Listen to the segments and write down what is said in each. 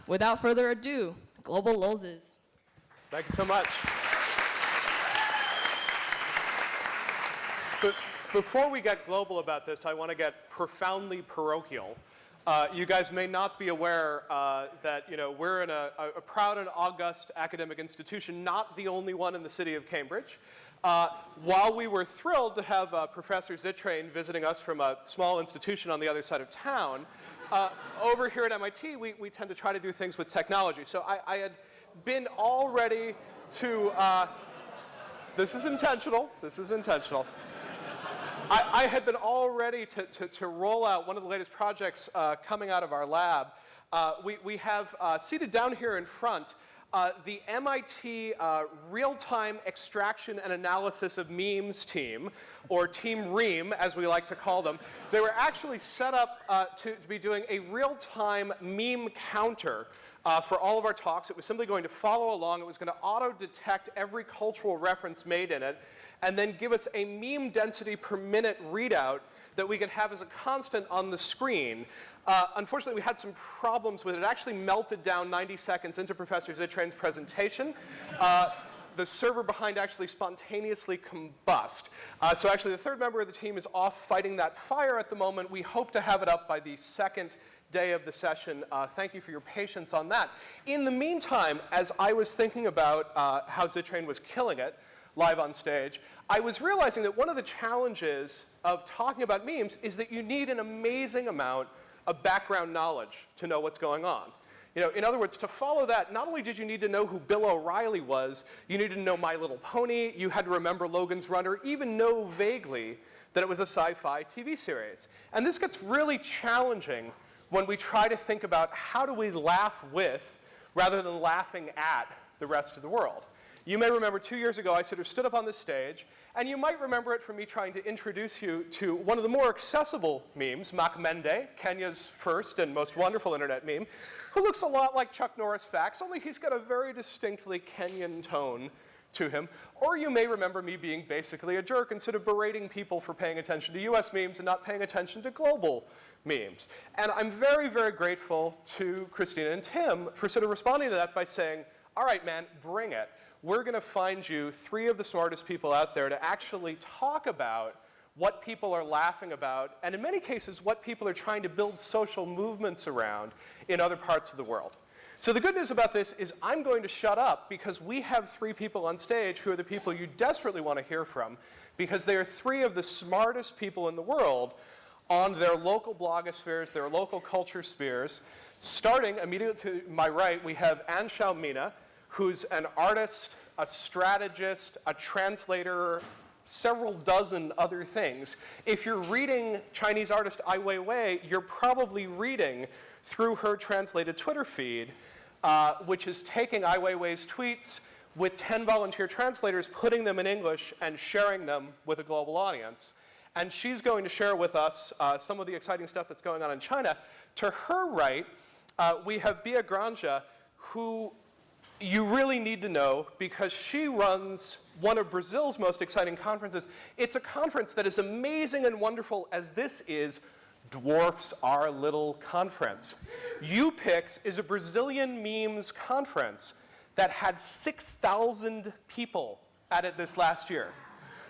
without further ado, Global Lulzes. Thank you so much. But before we get global about this, I want to get profoundly parochial. You guys may not be aware that we're in a proud and august academic institution, not the only one in the city of Cambridge. While we were thrilled to have Professor Zittrain visiting us from a small institution on the other side of town, over here at MIT, we tend to try to do things with technology. So I had been all ready to, this is intentional. I had been all ready to roll out one of the latest projects coming out of our lab. We have seated down here in front the MIT Real-Time Extraction and Analysis of Memes team, or Team REAM, as we like to call them. They were actually set up to be doing a real-time meme counter for all of our talks. It was simply going to follow along. It was going to auto-detect every cultural reference made in it, and then give us a meme density per minute readout that we could have as a constant on the screen. Unfortunately, we had some problems with it. It actually melted down 90 seconds into Professor Zittrain's presentation. The server behind actually spontaneously combust. So actually, the third member of the team is off fighting that fire at the moment. We hope to have it up by the second day of the session. Thank you for your patience on that. In the meantime, as I was thinking about how Zittrain was killing it live on stage, I was realizing that one of the challenges of talking about memes is that you need an amazing amount of background knowledge to know what's going on. In other words, to follow that, not only did you need to know who Bill O'Reilly was, you needed to know My Little Pony, you had to remember Logan's Run, or even know vaguely that it was a sci-fi TV series. And this gets really challenging when we try to think about how do we laugh with rather than laughing at the rest of the world. You may remember 2 years ago I sort of stood up on this stage, and you might remember it from me trying to introduce you to one of the more accessible memes, Makmende, Kenya's first and most wonderful internet meme, who looks a lot like Chuck Norris Facts, only he's got a very distinctly Kenyan tone to him. Or you may remember me being basically a jerk and sort of berating people for paying attention to US memes and not paying attention to global memes. And I'm very, very grateful to Christina and Tim for sort of responding to that by saying, all right, man, bring it. We're going to find you 3 of the smartest people out there to actually talk about what people are laughing about, and in many cases, what people are trying to build social movements around in other parts of the world. So the good news about this is I'm going to shut up because we have 3 people on stage who are the people you desperately want to hear from, because they are 3 of the smartest people in the world on their local blogospheres, their local culture spheres. Starting immediately to my right, we have Xiao Mina, who's an artist, a strategist, a translator, several dozen other things. If you're reading Chinese artist Ai Weiwei, you're probably reading through her translated Twitter feed, which is taking Ai Weiwei's tweets with 10 volunteer translators, putting them in English and sharing them with a global audience. And she's going to share with us some of the exciting stuff that's going on in China. To her right, we have Bia Granja, who you really need to know because she runs one of Brazil's most exciting conferences. It's a conference that is amazing and wonderful as this is Dwarfs Our Little Conference. youpix is a Brazilian memes conference that had 6,000 people at it this last year.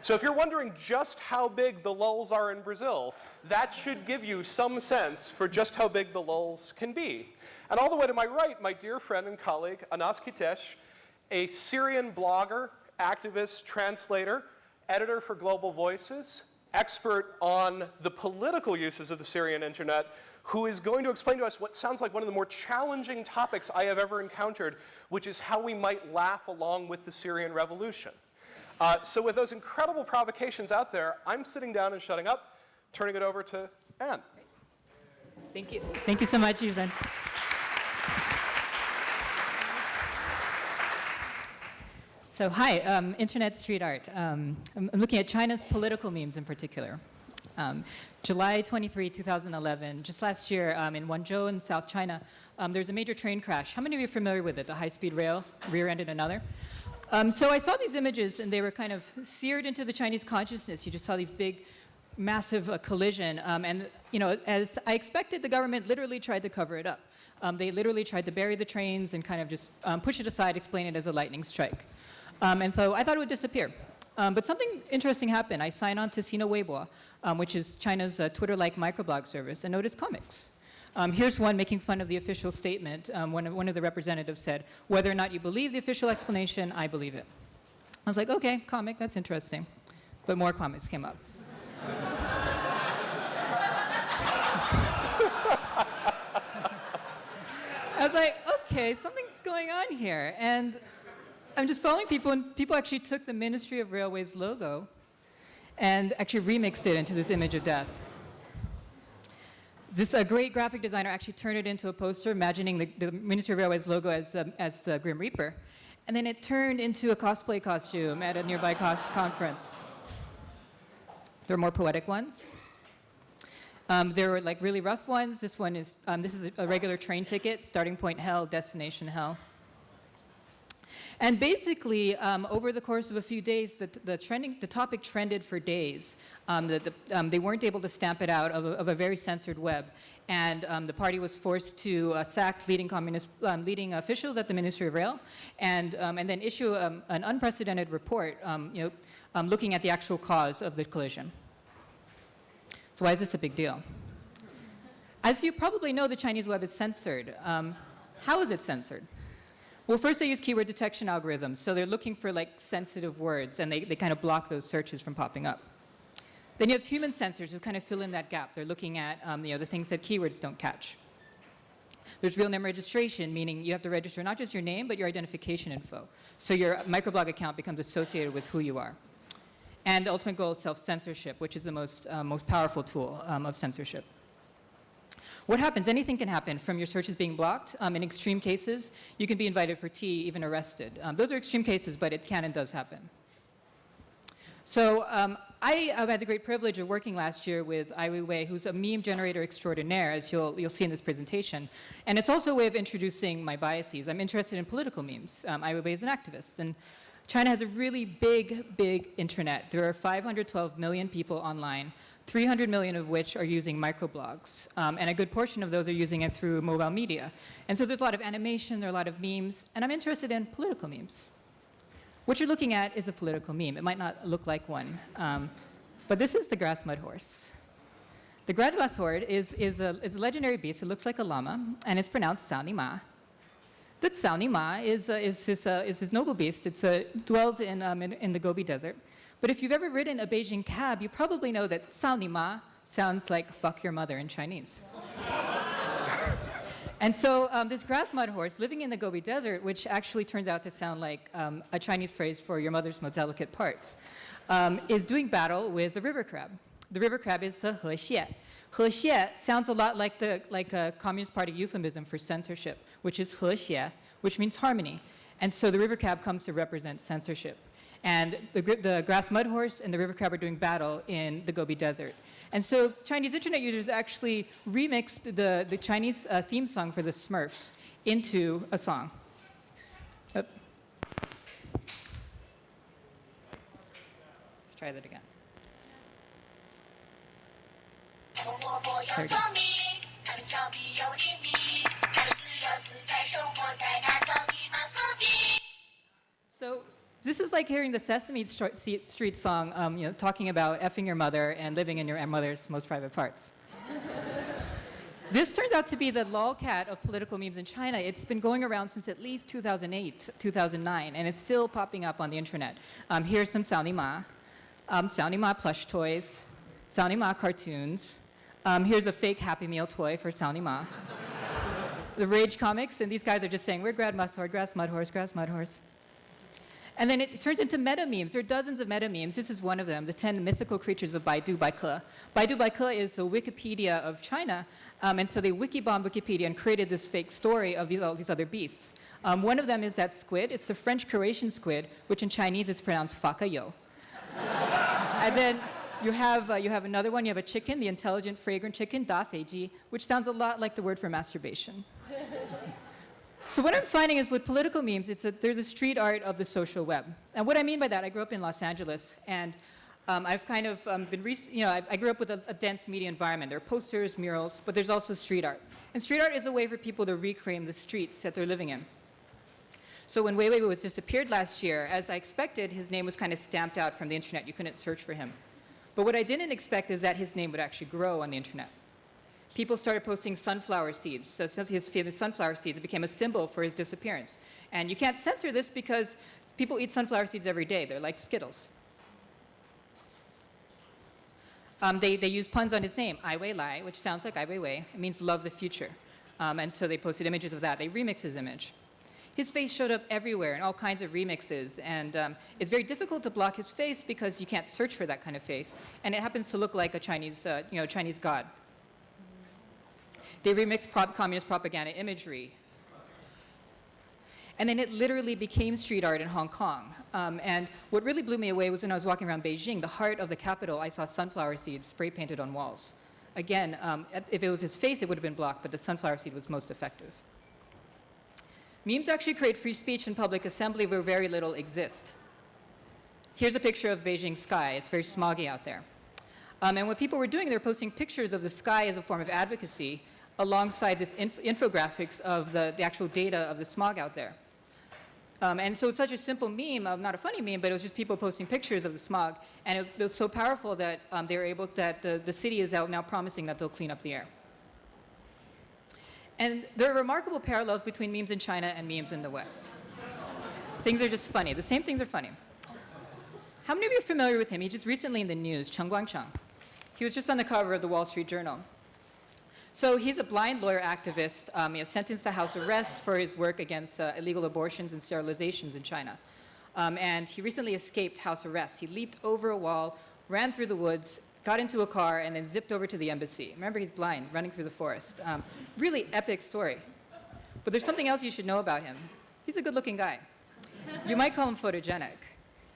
So if you're wondering just how big the lulz are in Brazil, that should give you some sense for just how big the lulz can be. And all the way to my right, my dear friend and colleague, Anas Qtiesh, a Syrian blogger, activist, translator, editor for Global Voices, expert on the political uses of the Syrian internet, who is going to explain to us what sounds like one of the more challenging topics I have ever encountered, which is how we might laugh along with the Syrian revolution. So with those incredible provocations out there, I'm sitting down and shutting up, turning it over to Anne. Thank you. Thank you so much, Ethan. So hi, Internet Street Art. I'm looking at China's political memes in particular. July 23, 2011, just last year in Guangzhou in South China, there's a major train crash. How many of you are familiar with it? The high-speed rail rear-ended another? So I saw these images and they were kind of seared into the Chinese consciousness. You just saw these big massive collision. And as I expected, the government literally tried to cover it up. They literally tried to bury the trains and kind of just push it aside, explain it as a lightning strike. And so I thought it would disappear. But something interesting happened. I signed on to Sina Weibo, which is China's Twitter-like microblog service, and noticed comics. Here's one making fun of the official statement. One of the representatives said, "Whether or not you believe the official explanation, I believe it." I was like, okay, comic, that's interesting. But more comics came up. I was like, okay, something's going on here. And I'm just following people, and people actually took the Ministry of Railways logo and actually remixed it into this image of death. This great graphic designer actually turned it into a poster, imagining the Ministry of Railways logo as the Grim Reaper. And then it turned into a cosplay costume at a nearby conference. There are more poetic ones. There were like really rough ones. This is a regular train ticket, starting point hell, destination hell. And basically, over the course of a few days, the topic trended for days. They weren't able to stamp it out of a very censored web. And the party was forced to sack leading officials at the Ministry of Rail, and then issue an unprecedented report, looking at the actual cause of the collision. So why is this a big deal? As you probably know, the Chinese web is censored. How is it censored? Well, first they use keyword detection algorithms, so they're looking for like sensitive words, and they kind of block those searches from popping up. Then you have human censors who kind of fill in that gap. They're looking at the things that keywords don't catch. There's real name registration, meaning you have to register not just your name, but your identification info. So your microblog account becomes associated with who you are. And the ultimate goal is self-censorship, which is the most powerful tool of censorship. What happens? Anything can happen, from your searches being blocked. In extreme cases, you can be invited for tea, even arrested. Those are extreme cases, but it can and does happen. So I had the great privilege of working last year with Ai Weiwei, who's a meme generator extraordinaire, as you'll see in this presentation. And it's also a way of introducing my biases. I'm interested in political memes. Ai Weiwei is an activist. And China has a really big internet. There are 512 million people online, 300 million of which are using microblogs. And a good portion of those are using it through mobile media. And so there's a lot of animation, there are a lot of memes, and I'm interested in political memes. What you're looking at is a political meme. It might not look like one, but this is the grass mud horse. The grass mud horse is a legendary beast. It looks like a llama, and it's pronounced Xiao Ma. The Xiao Ma is this noble beast. It dwells in the Gobi Desert. But if you've ever ridden a Beijing cab, you probably know that Xiao Ma sounds like fuck your mother in Chinese. And so this grass mud horse living in the Gobi Desert, which actually turns out to sound like a Chinese phrase for your mother's most delicate parts, is doing battle with the river crab. The river crab is the he xie. He xie sounds a lot like a Communist Party euphemism for censorship, which is he xie, which means harmony. And so the river crab comes to represent censorship. And the grass mud horse and the river crab are doing battle in the Gobi Desert. And so Chinese internet users actually remixed the Chinese theme song for the Smurfs into a song. Let's try that again. There we go. So this is like hearing the Sesame Street song, talking about effing your mother and living in your mother's most private parts. This turns out to be the lolcat of political memes in China. It's been going around since at least 2008, 2009, and it's still popping up on the internet. Here's some Xiao Ma plush toys, Xiao Ma cartoons. Here's a fake Happy Meal toy for Xiao Ma. The Rage comics, and these guys are just saying, we're grass mud horse. And then it turns into meta memes. There are dozens of meta memes. This is one of them, the 10 mythical creatures of Baidu Baike. Baidu Baike is the Wikipedia of China, and so they wiki-bombed Wikipedia and created this fake story of all these other beasts. One of them is that squid. It's the French-Croatian squid, which in Chinese is pronounced fakayo. And then you have another one. You have a chicken, the intelligent, fragrant chicken, da feiji, which sounds a lot like the word for masturbation. So what I'm finding is with political memes, there's a street art of the social web. And what I mean by that, I grew up in Los Angeles, and I've kind of I grew up with a dense media environment. There are posters, murals, but there's also street art. And street art is a way for people to reclaim the streets that they're living in. So when Weiwei was disappeared last year, as I expected, his name was kind of stamped out from the internet. You couldn't search for him. But what I didn't expect is that his name would actually grow on the internet. People started posting sunflower seeds. So his famous sunflower seeds became a symbol for his disappearance. And you can't censor this because people eat sunflower seeds every day. They're like Skittles. They use puns on his name, Ai Weiwei, which sounds like Ai Weiwei. It means love the future. And so they posted images of that. They remixed his image. His face showed up everywhere in all kinds of remixes. And it's very difficult to block his face because you can't search for that kind of face. And it happens to look like a Chinese, Chinese god. They remixed communist propaganda imagery. And then it literally became street art in Hong Kong. And what really blew me away was when I was walking around Beijing, the heart of the capital, I saw sunflower seeds spray painted on walls. Again, if it was his face, it would have been blocked, but the sunflower seed was most effective. Memes actually create free speech and public assembly where very little exists. Here's a picture of Beijing sky. It's very smoggy out there. And what people were doing, they were posting pictures of the sky as a form of advocacy alongside this infographics of the actual data of the smog out there. And so it's such a simple meme, not a funny meme, but it was just people posting pictures of the smog. And it was so powerful that the city is out now promising that they'll clean up the air. And there are remarkable parallels between memes in China and memes in the West. Things are just funny. The same things are funny. How many of you are familiar with him? He's just recently in the news, Cheng Guangcheng. He was just on the cover of the Wall Street Journal. So he's a blind lawyer activist, sentenced to house arrest for his work against illegal abortions and sterilizations in China. And he recently escaped house arrest. He leaped over a wall, ran through the woods, got into a car, and then zipped over to the embassy. Remember, he's blind, running through the forest. Really epic story. But there's something else you should know about him. He's a good-looking guy. You might call him photogenic.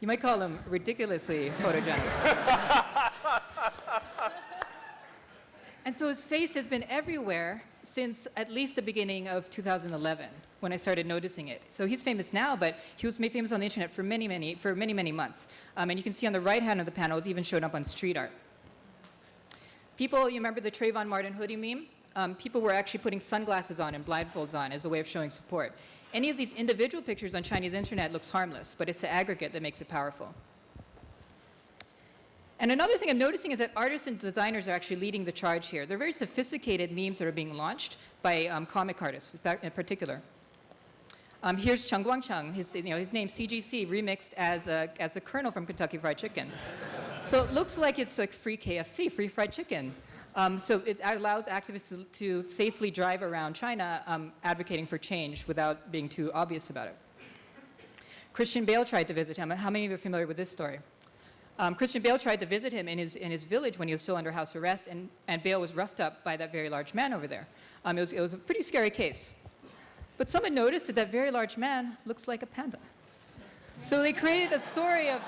You might call him ridiculously photogenic. And so his face has been everywhere since at least the beginning of 2011, when I started noticing it. So he's famous now, but he was made famous on the internet for many, many months. And you can see on the right hand of the panel, it's even showed up on street art. People, you remember the Trayvon Martin hoodie meme? People were actually putting sunglasses on and blindfolds on as a way of showing support. Any of these individual pictures on Chinese internet looks harmless, but it's the aggregate that makes it powerful. And another thing I'm noticing is that artists and designers are actually leading the charge here. They're very sophisticated memes that are being launched by comic artists in particular. Here's Cheng Guangcheng, his name CGC, remixed as a Colonel from Kentucky Fried Chicken. So it looks like it's like free KFC, free fried chicken. So it allows activists to safely drive around China advocating for change without being too obvious about it. Christian Bale tried to visit him. How many of you are familiar with this story? Christian Bale tried to visit him in his village when he was still under house arrest, and Bale was roughed up by that very large man over there. It was a pretty scary case. But someone noticed that that very large man looks like a panda. So they created a story of...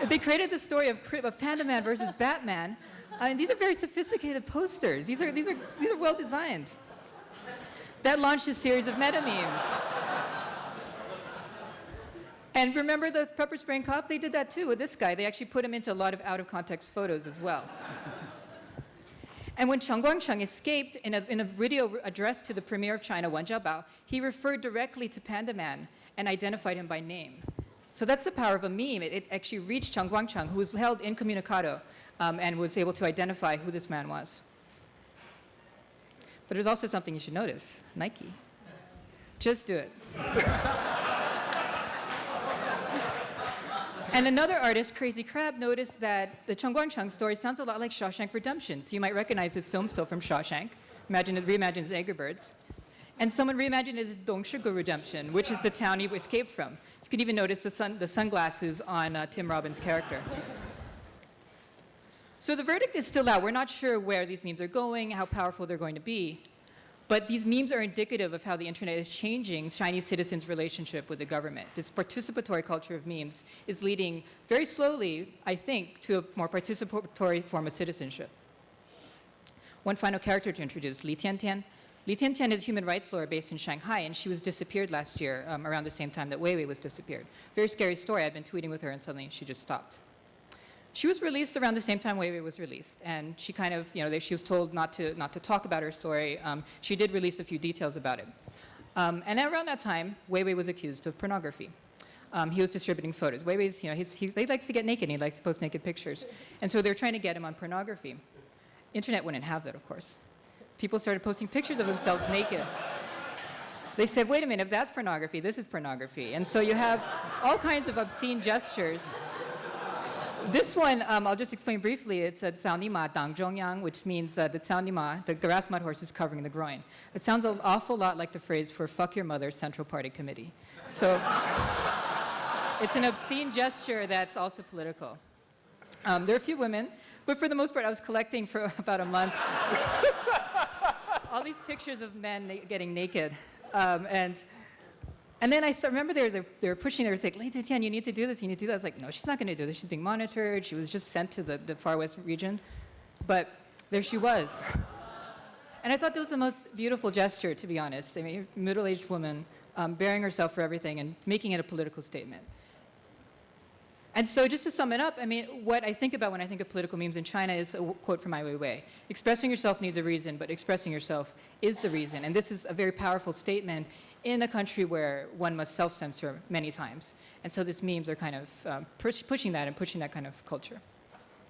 They created the story of Panda Man versus Batman. And these are very sophisticated posters. These are well designed. That launched a series of meta memes. And remember the pepper spraying cop? They did that too with this guy. They actually put him into a lot of out-of-context photos as well. And when Cheng Guangcheng escaped in a video addressed to the premier of China, Wen Jiabao, he referred directly to Panda Man and identified him by name. So that's the power of a meme. It actually reached Cheng Guangcheng, who was held incommunicado, and was able to identify who this man was. But there's also something you should notice. Nike. Just do it. And another artist, Crazy Crab, noticed that the Cheng Guangcheng story sounds a lot like Shawshank Redemption. So you might recognize this film still from Shawshank. Reimagines as Angry Birds. And someone reimagined it as Dongshigu Redemption, which is the town he escaped from. You can even notice the sunglasses on Tim Robbins' character. So the verdict is still out. We're not sure where these memes are going, how powerful they're going to be. But these memes are indicative of how the internet is changing Chinese citizens' relationship with the government. This participatory culture of memes is leading very slowly, I think, to a more participatory form of citizenship. One final character to introduce, Li Tiantian. Li Tiantian is a human rights lawyer based in Shanghai, and she was disappeared last year around the same time that Weiwei was disappeared. Very scary story. I'd been tweeting with her, and suddenly she just stopped. She was released around the same time Weiwei was released, and she kind of, she was told not to talk about her story. She did release a few details about it. And around that time, Weiwei was accused of pornography. He was distributing photos. Weiwei's, he likes to get naked, and he likes to post naked pictures. And so they're trying to get him on pornography. Internet wouldn't have that, of course. People started posting pictures of themselves naked. They said, wait a minute, if that's pornography, this is pornography. And so you have all kinds of obscene gestures. This one, I'll just explain briefly. It's a Cao Nima Dang Zhongyang, which means the Cao Nima, the grass mud horse, is covering the groin. It sounds an awful lot like the phrase for fuck your mother, Central Party Committee. So it's an obscene gesture that's also political. There are a few women, but for the most part, I was collecting for about a month all these pictures of men getting naked. And then I remember they were pushing, they were saying, Li Tian, you need to do this, you need to do that. I was like, no, she's not going to do this. She's being monitored. She was just sent to the far west region. But there she was. And I thought that was the most beautiful gesture, to be honest. I mean, a middle-aged woman bearing herself for everything and making it a political statement. And so just to sum it up, I mean, what I think about when I think of political memes in China is a quote from Ai Weiwei. Expressing yourself needs a reason, but expressing yourself is the reason. And this is a very powerful statement in a country where one must self-censor many times. And so these memes are kind of pushing that and pushing that kind of culture.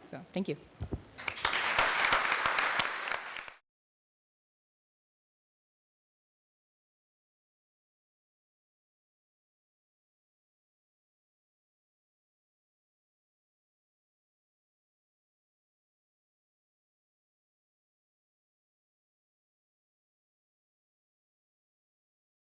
So thank you.